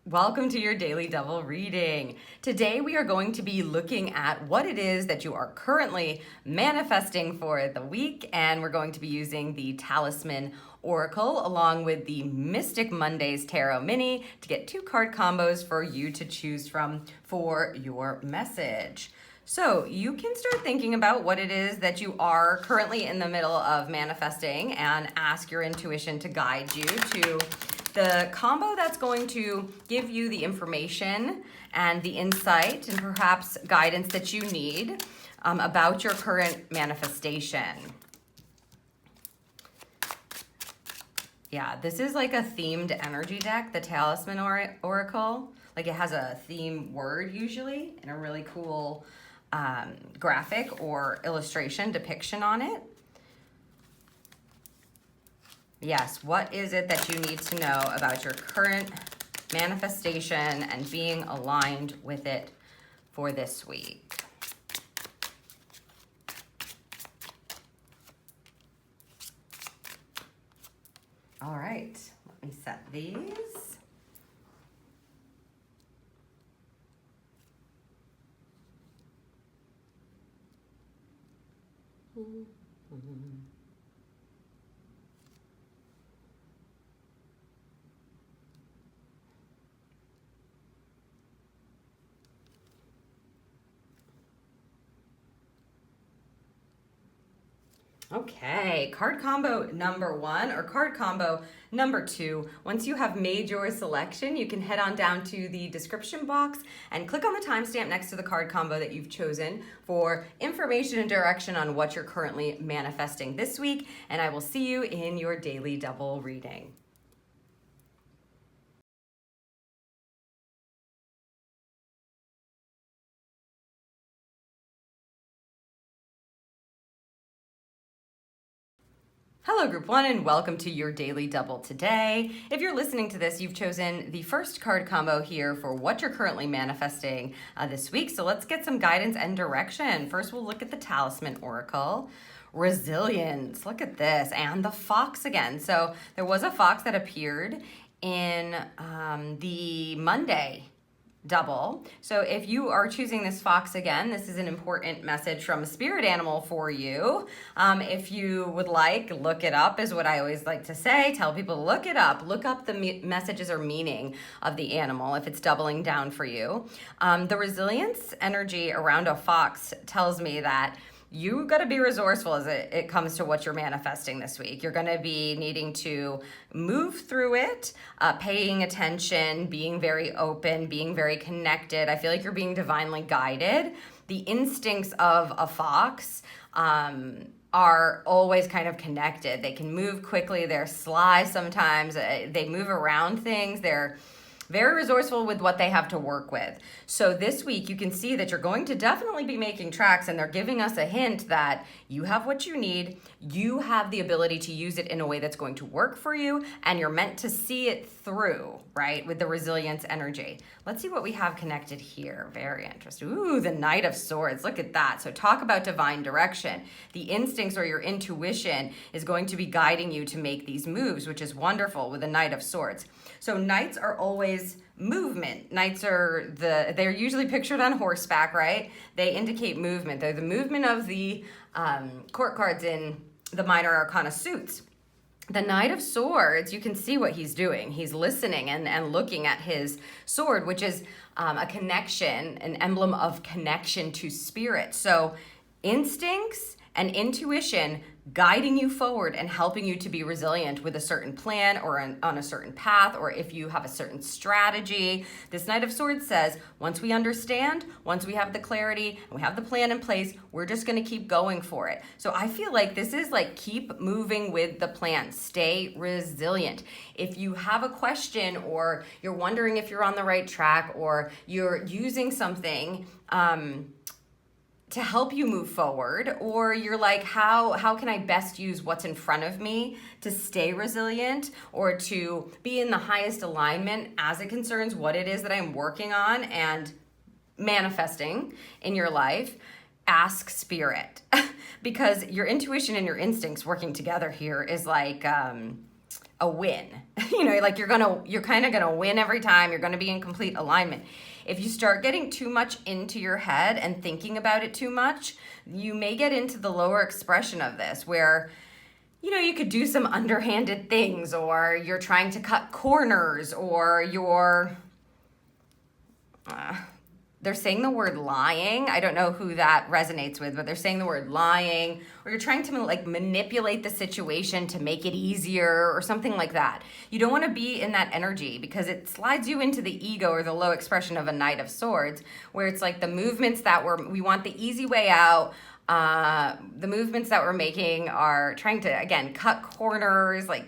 Welcome to your Daily Double reading. Today we are going to be looking at what it is that you are currently manifesting for the week, and we're going to be using the Talisman Oracle along with the Mystic Mondays Tarot Mini to get 2 card combos for you to choose from for your message. So you can start thinking about what it is that you are currently in the middle of manifesting and ask your intuition to guide you to the combo that's going to give you the information and the insight and perhaps guidance that you need about your current manifestation. Yeah, this is like a themed energy deck, the Talisman Oracle. Like it has a theme word usually and a really cool graphic or illustration depiction on it. Yes, what is it that you need to know about your current manifestation and being aligned with it for this week? All right, let me set these. Okay, card combo number 1 or card combo number 2. Once you have made your selection, you can head on down to the description box and click on the timestamp next to the card combo that you've chosen for information and direction on what you're currently manifesting this week. And I will see you in your daily double reading. Hello Group 1 and welcome to your Daily Double today. If you're listening to this, you've chosen the first card combo here for what you're currently manifesting this week. So let's get some guidance and direction. First, we'll look at the Talisman Oracle. Resilience, look at this, and the fox again. So there was a fox that appeared in the Monday double. So if you are choosing this fox again, this is an important message from a spirit animal for you. If you would like, look it up is what I always like to say. Tell people to look it up. Look up the messages or meaning of the animal if it's doubling down for you. The resilience energy around a fox tells me that you got to be resourceful as it comes to what you're manifesting this week. You're going to be needing to move through it, paying attention, being very open, being very connected. I feel like you're being divinely guided. The instincts of a fox are always kind of connected. They can move quickly. They're sly sometimes. They move around things. They're very resourceful with what they have to work with. So this week you can see that you're going to definitely be making tracks, and they're giving us a hint that you have what you need, you have the ability to use it in a way that's going to work for you, and you're meant to see it through, right, with the resilience energy. Let's see what we have connected here. Very interesting. Ooh, the Knight of Swords. Look at that. So talk about divine direction. The instincts or your intuition is going to be guiding you to make these moves, which is wonderful with the Knight of Swords. So knights are always movement. Knights are they're usually pictured on horseback, right? They indicate movement. They're the movement of the court cards in the minor arcana suits. The Knight of Swords, you can see what he's doing. He's listening and looking at his sword, which is a connection, an emblem of connection to spirit. So instincts and intuition guiding you forward and helping you to be resilient with a certain plan or on a certain path, or if you have a certain strategy. This Knight of Swords says, once we understand, once we have the clarity and we have the plan in place, we're just going to keep going for it. So I feel like this is like keep moving with the plan. Stay resilient. If you have a question or you're wondering if you're on the right track or you're using something to help you move forward, or you're like, how can I best use what's in front of me to stay resilient or to be in the highest alignment as it concerns what it is that I'm working on and manifesting in your life? Ask spirit. Because your intuition and your instincts working together here is like a win. like you're kind of gonna win every time. You're gonna be in complete alignment. If you start getting too much into your head and thinking about it too much, you may get into the lower expression of this where, you could do some underhanded things, or you're trying to cut corners, or they're saying the word lying. I don't know who that resonates with, but they're saying the word lying, or you're trying to like manipulate the situation to make it easier or something like that. You don't want to be in that energy because it slides you into the ego or the low expression of a Knight of Swords, where it's like the movements that we want the easy way out. The movements that we're making are trying to, again, cut corners. Like,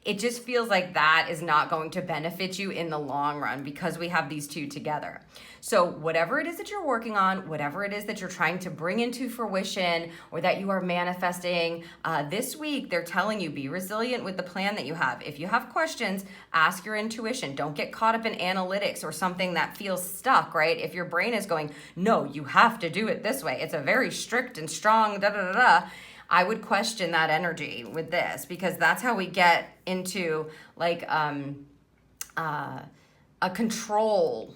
it just feels like that is not going to benefit you in the long run because we have these two together. So whatever it is that you're working on, whatever it is that you're trying to bring into fruition or that you are manifesting, this week they're telling you be resilient with the plan that you have. If you have questions, ask your intuition. Don't get caught up in analytics or something that feels stuck, right? If your brain is going, no, you have to do it this way. It's a very strict and strong I would question that energy with this, because that's how we get into like a control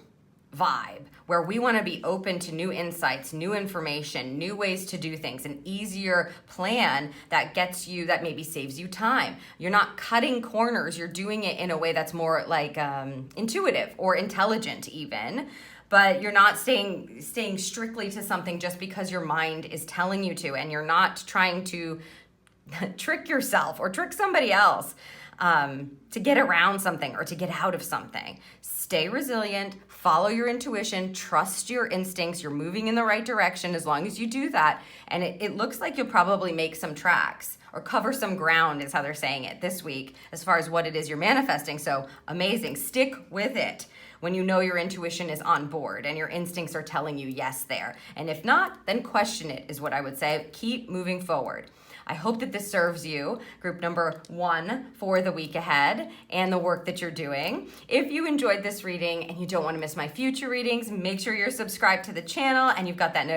vibe where we want to be open to new insights, new information, new ways to do things, an easier plan that gets you, that maybe saves you time. You're not cutting corners. You're doing it in a way that's more like intuitive or intelligent even. But you're not staying strictly to something just because your mind is telling you to, and you're not trying to trick yourself or trick somebody else to get around something or to get out of something. Stay resilient, follow your intuition, trust your instincts. You're moving in the right direction as long as you do that. And it looks like you'll probably make some tracks or cover some ground is how they're saying it this week as far as what it is you're manifesting. So amazing. Stick with it when you know your intuition is on board and your instincts are telling you yes there. And if not, then question it is what I would say. Keep moving forward. I hope that this serves you, group number 1, for the week ahead and the work that you're doing. If you enjoyed this reading and you don't want to miss my future readings, make sure you're subscribed to the channel and you've got that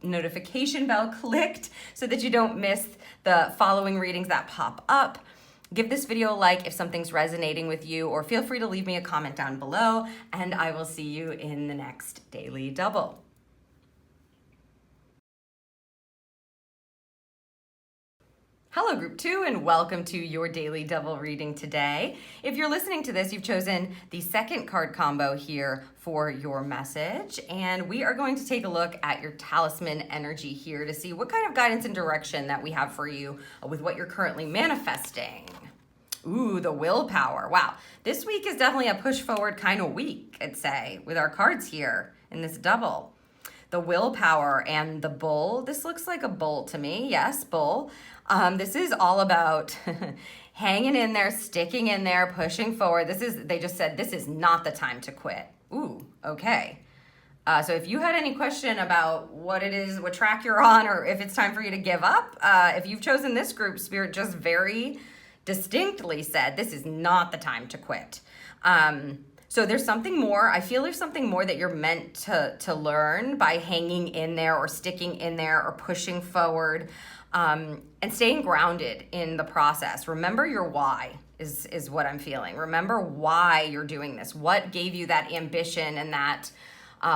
notification bell clicked so that you don't miss the following readings that pop up. Give this video a like if something's resonating with you, or feel free to leave me a comment down below, and I will see you in the next Daily Double. Hello, Group 2, and welcome to your Daily Double reading today. If you're listening to this, you've chosen the second card combo here for your message, and we are going to take a look at your talisman energy here to see what kind of guidance and direction that we have for you with what you're currently manifesting. Ooh, the willpower. Wow. This week is definitely a push forward kind of week, I'd say, with our cards here in this double. The willpower and the bull. This looks like a bull to me. Yes, bull. This is all about hanging in there, sticking in there, pushing forward. They just said this is not the time to quit. Ooh, okay. So if you had any question about what it is, what track you're on, or if it's time for you to give up, if you've chosen this group, Spirit just very distinctly said this is not the time to quit. So there's something more. I feel there's something more that you're meant to learn by hanging in there or sticking in there or pushing forward, and staying grounded in the process. Remember your why is what I'm feeling. Remember why you're doing this. What gave you that ambition and that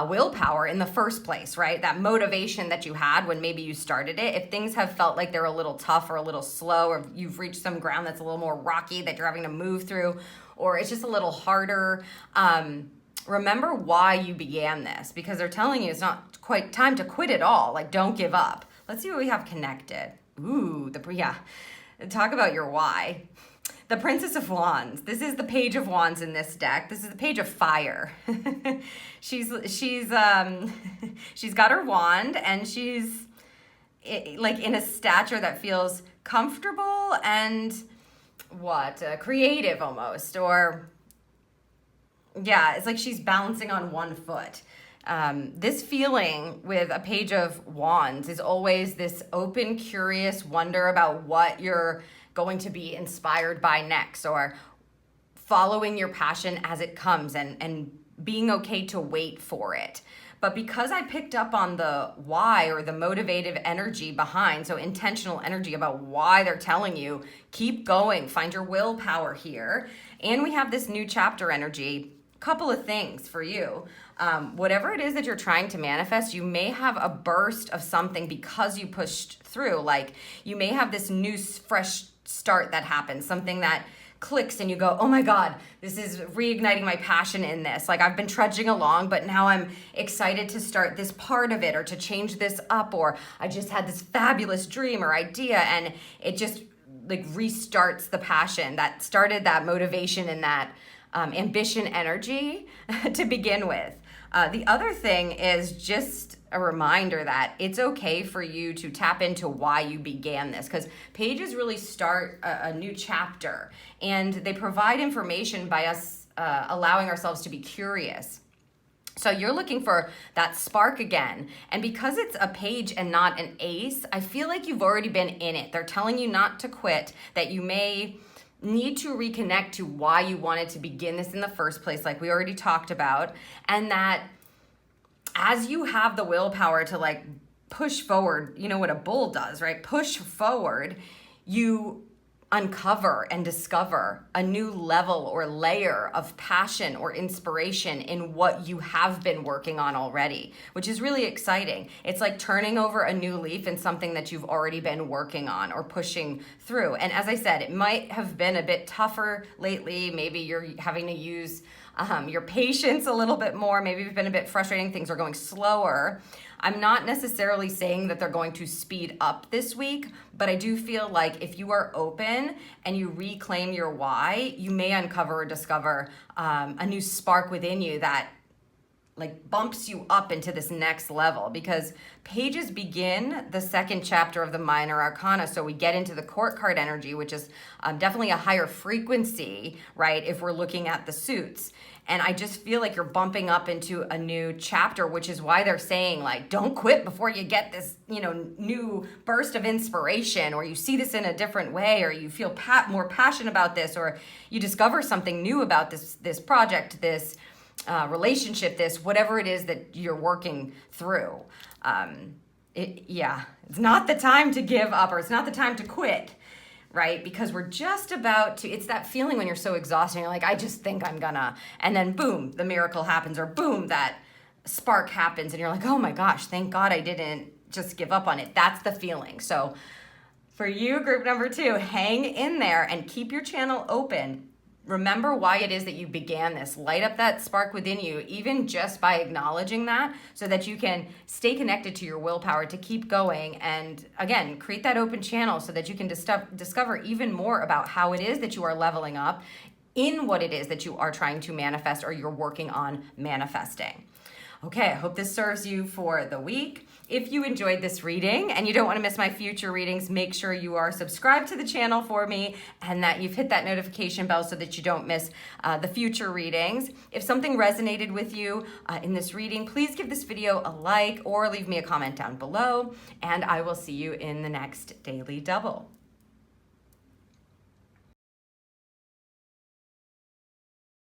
willpower in the first place, right? That motivation that you had when maybe you started it. If things have felt like they're a little tough or a little slow, or you've reached some ground that's a little more rocky that you're having to move through, or it's just a little harder, remember why you began this, because they're telling you it's not quite time to quit at all. Like, don't give up. Let's see what we have connected. Ooh, talk about your why. The Princess of Wands. This is the Page of Wands in this deck. This is the Page of Fire. she's got her wand, and she's like in a stature that feels comfortable and creative almost, or yeah, it's like she's balancing on one foot. This feeling with a Page of Wands is always this open, curious wonder about what you're going to be inspired by next, or following your passion as it comes and being okay to wait for it. But because I picked up on the why, or the motivative energy behind, so intentional energy about why they're telling you, keep going, find your willpower here. And we have this new chapter energy. Couple of things for you. Whatever it is that you're trying to manifest, you may have a burst of something because you pushed through. Like you may have this new fresh start that happens, something that clicks and you go, oh my God, this is reigniting my passion in this. Like I've been trudging along, but now I'm excited to start this part of it, or to change this up, or I just had this fabulous dream or idea, and it just like restarts the passion that started that motivation and that ambition energy to begin with. The other thing is just a reminder that it's okay for you to tap into why you began this, because pages really start a new chapter, and they provide information by us allowing ourselves to be curious. So you're looking for that spark again. And because it's a page and not an ace, I feel like you've already been in it. They're telling you not to quit, that you may need to reconnect to why you wanted to begin this in the first place, like we already talked about, and that as you have the willpower to like push forward, you know what a bull does, right? Push forward, you uncover and discover a new level or layer of passion or inspiration in what you have been working on already, which is really exciting. It's like turning over a new leaf in something that you've already been working on or pushing through. And as I said, it might have been a bit tougher lately. Maybe you're having to use your patience a little bit more. Maybe you've been a bit frustrating. Things are going slower. I'm not necessarily saying that they're going to speed up this week, but I do feel like if you are open and you reclaim your why, you may uncover or discover a new spark within you that like bumps you up into this next level, because pages begin the second chapter of the minor arcana. So we get into the court card energy, which is definitely a higher frequency, right? If we're looking at the suits. And I just feel like you're bumping up into a new chapter, which is why they're saying like, don't quit before you get this, new burst of inspiration, or you see this in a different way, or you feel more passionate about this, or you discover something new about this project, this relationship, this whatever it is that you're working through. It's not the time to give up, or it's not the time to quit, right? Because we're just about to, it's that feeling when you're so exhausted, you're like, I just think I'm gonna, and then boom, the miracle happens, or boom, that spark happens, and you're like, oh my gosh, thank God I didn't just give up on it. That's the feeling. So for you, group number 2, hang in there and keep your channel open. Remember why it is that you began this. Light up that spark within you, even just by acknowledging that, so that you can stay connected to your willpower to keep going. And again, create that open channel so that you can discover even more about how it is that you are leveling up in what it is that you are trying to manifest, or you're working on manifesting. Okay, I hope this serves you for the week. If you enjoyed this reading and you don't want to miss my future readings, make sure you are subscribed to the channel for me, and that you've hit that notification bell so that you don't miss the future readings. If something resonated with you in this reading, please give this video a like or leave me a comment down below, and I will see you in the next Daily Double.